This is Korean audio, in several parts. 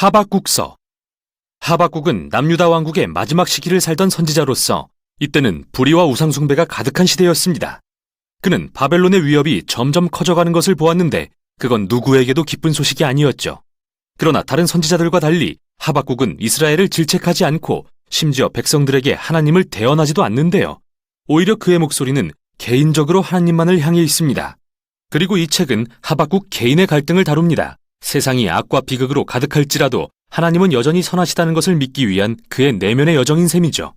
하박국서. 하박국은 남유다 왕국의 마지막 시기를 살던 선지자로서 이때는 불의와 우상숭배가 가득한 시대였습니다. 그는 바벨론의 위협이 점점 커져가는 것을 보았는데 그건 누구에게도 기쁜 소식이 아니었죠. 그러나 다른 선지자들과 달리 하박국은 이스라엘을 질책하지 않고 심지어 백성들에게 하나님을 대언하지도 않는데요. 오히려 그의 목소리는 개인적으로 하나님만을 향해 있습니다. 그리고 이 책은 하박국 개인의 갈등을 다룹니다. 세상이 악과 비극으로 가득할지라도 하나님은 여전히 선하시다는 것을 믿기 위한 그의 내면의 여정인 셈이죠.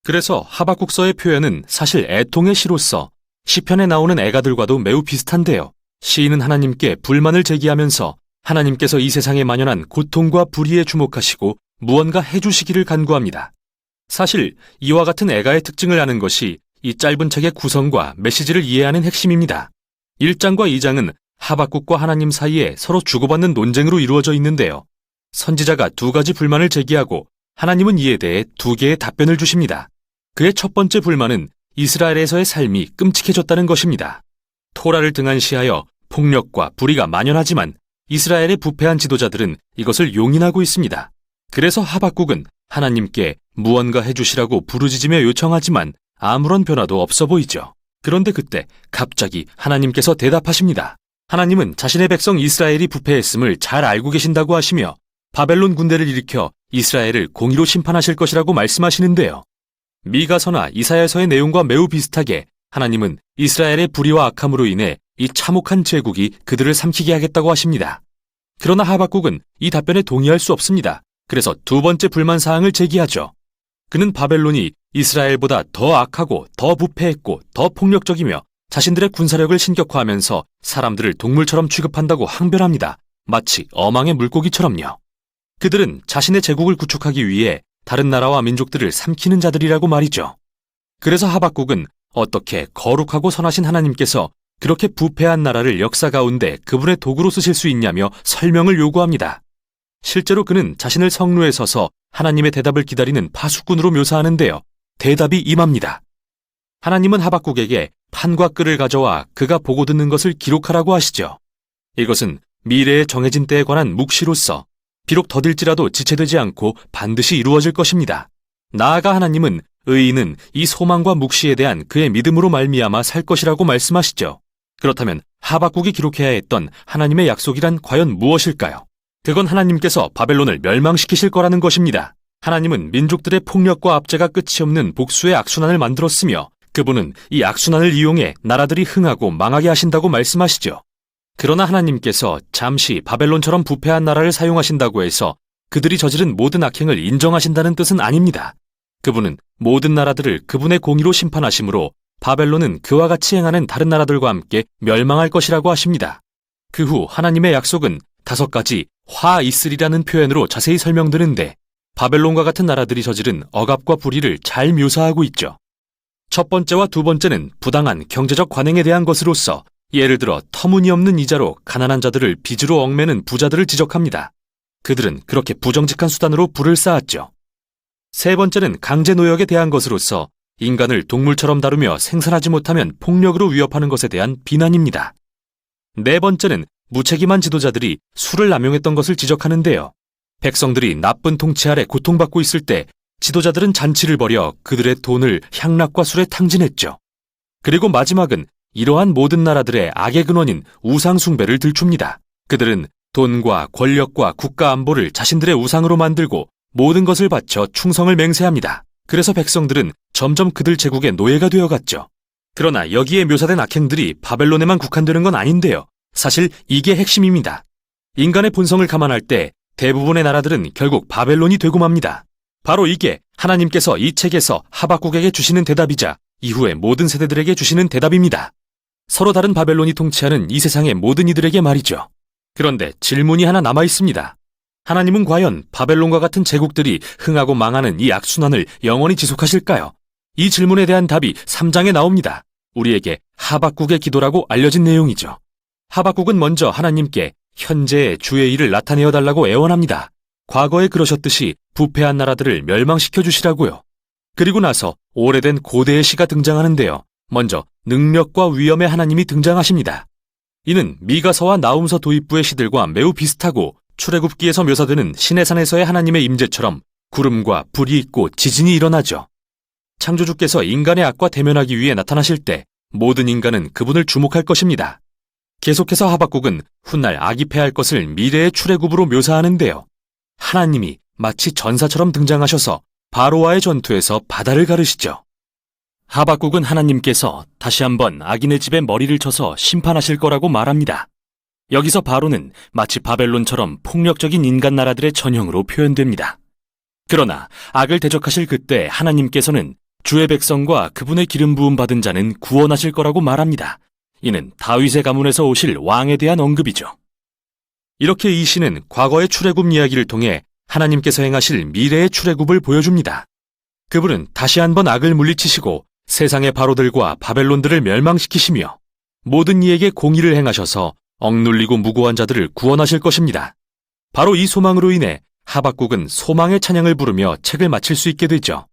그래서 하박국서의 표현은 사실 애통의 시로서 시편에 나오는 애가들과도 매우 비슷한데요. 시인은 하나님께 불만을 제기하면서 하나님께서 이 세상에 만연한 고통과 불의에 주목하시고 무언가 해주시기를 간구합니다. 사실 이와 같은 애가의 특징을 아는 것이 이 짧은 책의 구성과 메시지를 이해하는 핵심입니다. 1장과 2장은 하박국과 하나님 사이에 서로 주고받는 논쟁으로 이루어져 있는데요. 선지자가 두 가지 불만을 제기하고 하나님은 이에 대해 두 개의 답변을 주십니다. 그의 첫 번째 불만은 이스라엘에서의 삶이 끔찍해졌다는 것입니다. 토라를 등한시하여 폭력과 불의가 만연하지만 이스라엘의 부패한 지도자들은 이것을 용인하고 있습니다. 그래서 하박국은 하나님께 무언가 해주시라고 부르짖으며 요청하지만 아무런 변화도 없어 보이죠. 그런데 그때 갑자기 하나님께서 대답하십니다. 하나님은 자신의 백성 이스라엘이 부패했음을 잘 알고 계신다고 하시며 바벨론 군대를 일으켜 이스라엘을 공의로 심판하실 것이라고 말씀하시는데요. 미가서나 이사야서의 내용과 매우 비슷하게 하나님은 이스라엘의 불의와 악함으로 인해 이 참혹한 제국이 그들을 삼키게 하겠다고 하십니다. 그러나 하박국은 이 답변에 동의할 수 없습니다. 그래서 두 번째 불만 사항을 제기하죠. 그는 바벨론이 이스라엘보다 더 악하고 더 부패했고 더 폭력적이며 자신들의 군사력을 신격화하면서 사람들을 동물처럼 취급한다고 항변합니다. 마치 어망의 물고기처럼요. 그들은 자신의 제국을 구축하기 위해 다른 나라와 민족들을 삼키는 자들이라고 말이죠. 그래서 하박국은 어떻게 거룩하고 선하신 하나님께서 그렇게 부패한 나라를 역사 가운데 그분의 도구로 쓰실 수 있냐며 설명을 요구합니다. 실제로 그는 자신을 성루에 서서 하나님의 대답을 기다리는 파수꾼으로 묘사하는데요. 대답이 임합니다. 하나님은 하박국에게 판과 끈을 가져와 그가 보고 듣는 것을 기록하라고 하시죠. 이것은 미래에 정해진 때에 관한 묵시로서 비록 더딜지라도 지체되지 않고 반드시 이루어질 것입니다. 나아가 하나님은 의인은 이 소망과 묵시에 대한 그의 믿음으로 말미암아 살 것이라고 말씀하시죠. 그렇다면 하박국이 기록해야 했던 하나님의 약속이란 과연 무엇일까요? 그건 하나님께서 바벨론을 멸망시키실 거라는 것입니다. 하나님은 민족들의 폭력과 압제가 끝이 없는 복수의 악순환을 만들었으며 그분은 이 악순환을 이용해 나라들이 흥하고 망하게 하신다고 말씀하시죠. 그러나 하나님께서 잠시 바벨론처럼 부패한 나라를 사용하신다고 해서 그들이 저지른 모든 악행을 인정하신다는 뜻은 아닙니다. 그분은 모든 나라들을 그분의 공의로 심판하시므로 바벨론은 그와 같이 행하는 다른 나라들과 함께 멸망할 것이라고 하십니다. 그 후 하나님의 약속은 5가지 화 있으리라는 표현으로 자세히 설명드는데 바벨론과 같은 나라들이 저지른 억압과 불의를 잘 묘사하고 있죠. 첫 번째와 두 번째는 부당한 경제적 관행에 대한 것으로서 예를 들어 터무니없는 이자로 가난한 자들을 빚으로 얽매는 부자들을 지적합니다. 그들은 그렇게 부정직한 수단으로 부를 쌓았죠. 세 번째는 강제 노역에 대한 것으로서 인간을 동물처럼 다루며 생산하지 못하면 폭력으로 위협하는 것에 대한 비난입니다. 네 번째는 무책임한 지도자들이 술을 남용했던 것을 지적하는데요. 백성들이 나쁜 통치 아래 고통받고 있을 때 지도자들은 잔치를 벌여 그들의 돈을 향락과 술에 탕진했죠. 그리고 마지막은 이러한 모든 나라들의 악의 근원인 우상숭배를 들춥니다. 그들은 돈과 권력과 국가 안보를 자신들의 우상으로 만들고 모든 것을 바쳐 충성을 맹세합니다. 그래서 백성들은 점점 그들 제국의 노예가 되어갔죠. 그러나 여기에 묘사된 악행들이 바벨론에만 국한되는 건 아닌데요. 사실 이게 핵심입니다. 인간의 본성을 감안할 때 대부분의 나라들은 결국 바벨론이 되고 맙니다. 바로 이게 하나님께서 이 책에서 하박국에게 주시는 대답이자 이후의 모든 세대들에게 주시는 대답입니다. 서로 다른 바벨론이 통치하는 이 세상의 모든 이들에게 말이죠. 그런데 질문이 하나 남아 있습니다. 하나님은 과연 바벨론과 같은 제국들이 흥하고 망하는 이 악순환을 영원히 지속하실까요? 이 질문에 대한 답이 3장에 나옵니다. 우리에게 하박국의 기도라고 알려진 내용이죠. 하박국은 먼저 하나님께 현재의 주의 일을 나타내어 달라고 애원합니다. 과거에 그러셨듯이 부패한 나라들을 멸망시켜 주시라고요. 그리고 나서 오래된 고대의 시가 등장하는데요. 먼저 능력과 위엄의 하나님이 등장하십니다. 이는 미가서와 나훔서 도입부의 시들과 매우 비슷하고 출애굽기에서 묘사되는 시내산에서의 하나님의 임재처럼 구름과 불이 있고 지진이 일어나죠. 창조주께서 인간의 악과 대면하기 위해 나타나실 때 모든 인간은 그분을 주목할 것입니다. 계속해서 하박국은 훗날 악이 패할 것을 미래의 출애굽으로 묘사하는데요. 하나님이 마치 전사처럼 등장하셔서 바로와의 전투에서 바다를 가르시죠. 하박국은 하나님께서 다시 한번 악인의 집에 머리를 쳐서 심판하실 거라고 말합니다. 여기서 바로는 마치 바벨론처럼 폭력적인 인간 나라들의 전형으로 표현됩니다. 그러나 악을 대적하실 그때 하나님께서는 주의 백성과 그분의 기름 부음 받은 자는 구원하실 거라고 말합니다. 이는 다윗의 가문에서 오실 왕에 대한 언급이죠. 이렇게 이 시는 과거의 출애굽 이야기를 통해 하나님께서 행하실 미래의 출애굽을 보여줍니다. 그분은 다시 한번 악을 물리치시고 세상의 바로들과 바벨론들을 멸망시키시며 모든 이에게 공의를 행하셔서 억눌리고 무고한 자들을 구원하실 것입니다. 바로 이 소망으로 인해 하박국은 소망의 찬양을 부르며 책을 마칠 수 있게 되죠.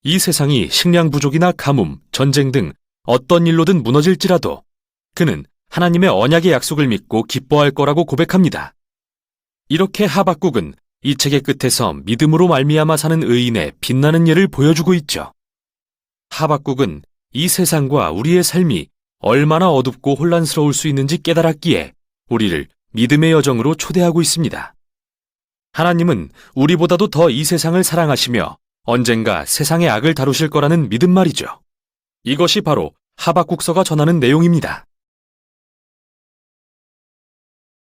이 세상이 식량 부족이나 가뭄, 전쟁 등 어떤 일로든 무너질지라도 그는 하나님의 언약의 약속을 믿고 기뻐할 거라고 고백합니다. 이렇게 하박국은 이 책의 끝에서 믿음으로 말미암아 사는 의인의 빛나는 예를 보여주고 있죠. 하박국은 이 세상과 우리의 삶이 얼마나 어둡고 혼란스러울 수 있는지 깨달았기에 우리를 믿음의 여정으로 초대하고 있습니다. 하나님은 우리보다도 더 이 세상을 사랑하시며 언젠가 세상의 악을 다루실 거라는 믿음 말이죠. 이것이 바로 하박국서가 전하는 내용입니다.